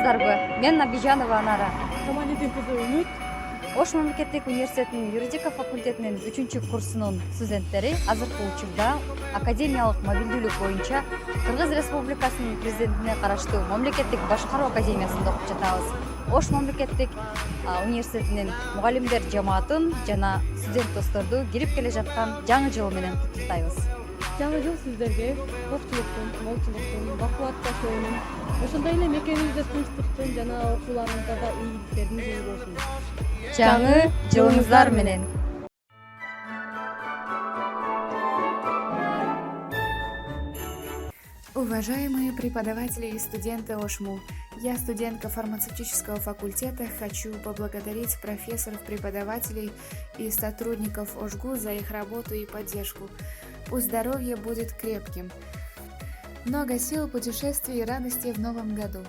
Саламатсыздарбы? Мен Набижанова Анара. Камалидин кызы Үмүт. Ош мамлекеттик университетинин юридика факультетинин 3 курсунун студенттери азыркы учурда академиялык мобилдүүлүк боюнча Кыргыз Республикасынын президентине караштуу мамлекеттик башкаруу академиясында окуп жатабыз. Ош мамлекеттик университетинин мугалимдер жамаатын жана студент досторду кирип келе жаткан жаңы жыл менен куттуктайбыз. Жаңы жыл сиздерге коопчулуктун, молчулуктун, бакубатташуунун, ошондой эле мекениңизде тынчтыктын жана окууларыңыздарда ийгиликтердин жылы болсун. Жаңы жылыңыздар менен. Уважаемые преподаватели и студенты ОШМУ, я студентка фармацевтического факультета, хочу поблагодарить профессоров, преподавателей и сотрудников ОШГУ за их работу и поддержку. Пусть здоровье будет крепким. Много сил, путешествий и радости в новом году.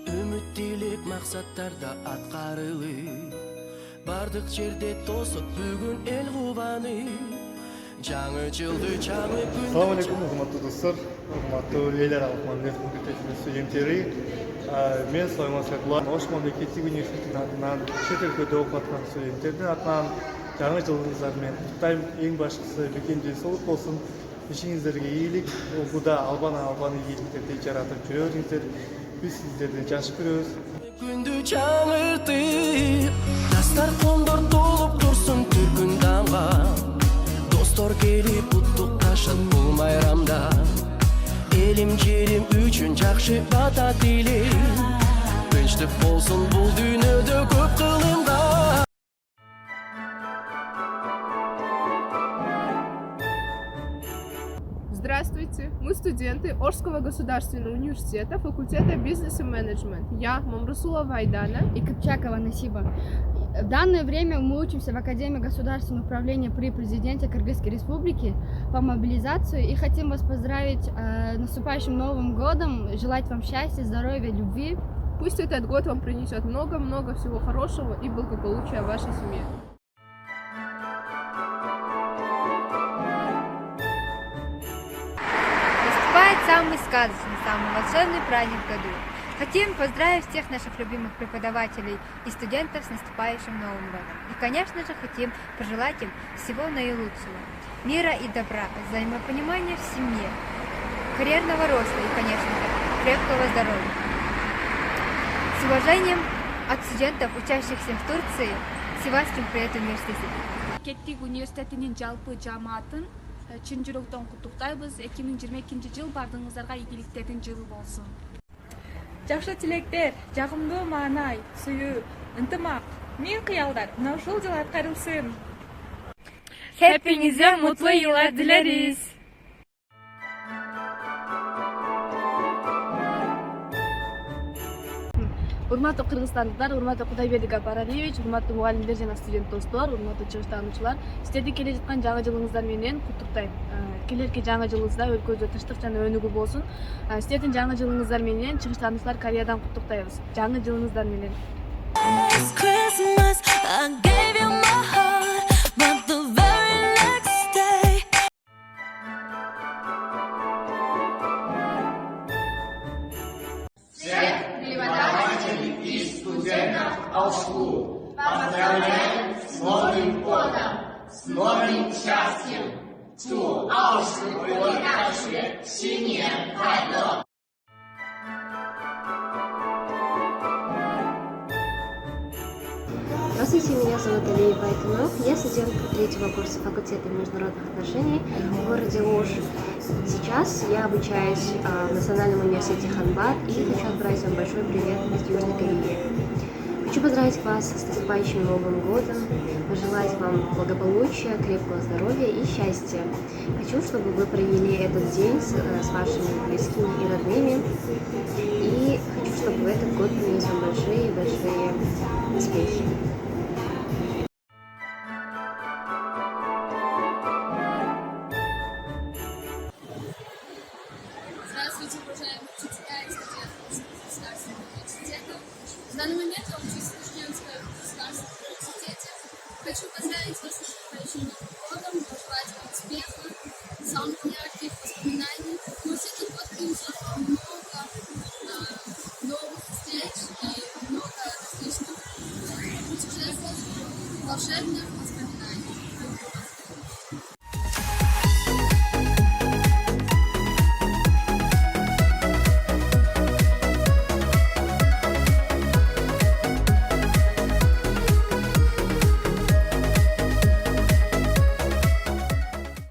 Үмүттүүлүк максаттарда аткарылып, бардык жерде тосуп бүгүн эл кубаны. Жаңы жылды жаңы күн. Assalamu alaikum, урматтуу достор, урматтуу эл аралык мамлекеттик факультетинин студенттери. Мен Сулайман Сакулла, Ош мамлекеттик университетинин атынан, чет өлкөдө окуп аткан студенттердин атынан жаңы жылыңыздар менен куттуктайм. Эң башкысы бекем денсаулык болсун. Ишиңиздерге ийгилик, окууда албан ийгиликтерди жаратып жүрөңүздөр. Biz sizlerden жашып көрөбүз. Күндү чаңыртып, дастар кондор толуп турсун түркүн дамга. Достор келип куттукташат бул майрамда. Элим жерим үчүн жакшы бата тилейм. Тынчтык болсун бул дүйнөдө көп кылымда. Здравствуйте, мы студенты Орского государственного университета, факультета бизнес и менеджмент. Я Мамрусулова Айдана и Кыпчакова Насиба. В данное время мы учимся в Академии государственного управления при президенте Кыргызской республики по мобилизации и хотим вас поздравить с наступающим Новым годом, желать вам счастья, здоровья, любви. Пусть этот год вам принесет много-много всего хорошего и благополучия в вашей семье. Самый сказочный, самый волшебный праздник в году. Хотим поздравить всех наших любимых преподавателей и студентов с наступающим Новым годом. И, конечно же, хотим пожелать им всего наилучшего. Мира и добра, взаимопонимания в семье, карьерного роста и, конечно же, крепкого здоровья. С уважением от студентов, учащихся в Турции, Севастьев при университете. Кеттик университетинин жалпы жамаатын чын жүрөктөн куттуктайбыз. 2022 жыл бардыгыңыздарга ийгиликтердин жылы болсун. Жакшы тилектер, жагымдуу маанай, сүйүү, ынтымак, миң кыялдар мына ушул жыл аткарылсын. Hepinize mutlu yıllar dileriz. Урматтуу кыргызстандыктар, урматтуу Кудайбердик Апаралиевич, урматтуу мугалимдер жана студент достор, урматтуу чыгыштануучулар, сиздерди келе жаткан жаңы жылыңыздар менен куттуктайм. Келерки жаңы жылыңызда өлкөдө тынчтык жана өнүгүү болсун. Сиздердин жаңы жылыңыздар менен чыгыштануучулар Кореядан куттуктайбыз. Жаңы жылыңыздар менен. ОШГУ. Поздравляем с Новым годом, с новым счастьем.祝20国大学新年快乐！ Здравствуйте, меня зовут Алиева Айтунов. Я студентка 3-го курса факультета международных отношений в городе Ош. Сейчас я обучаюсь в Национальном университете Ханбат и хочу отправить вам большой привет из Южной Кореи. Хочу поздравить вас с наступающим Новым годом, пожелать вам благополучия, крепкого здоровья и счастья. Хочу, чтобы вы провели этот день с вашими близкими и родными. И хочу, чтобы этот год принес вам большие-большие успехи. Здравствуйте, уважаемые учителя и студенты государственного университета. В данный момент я учусь в Ташкентском государственном университете. Хочу поздравить вас с наступающим Новым годом, пожелать вам успеха, самых ярких воспоминаний. Мы всякий год принесем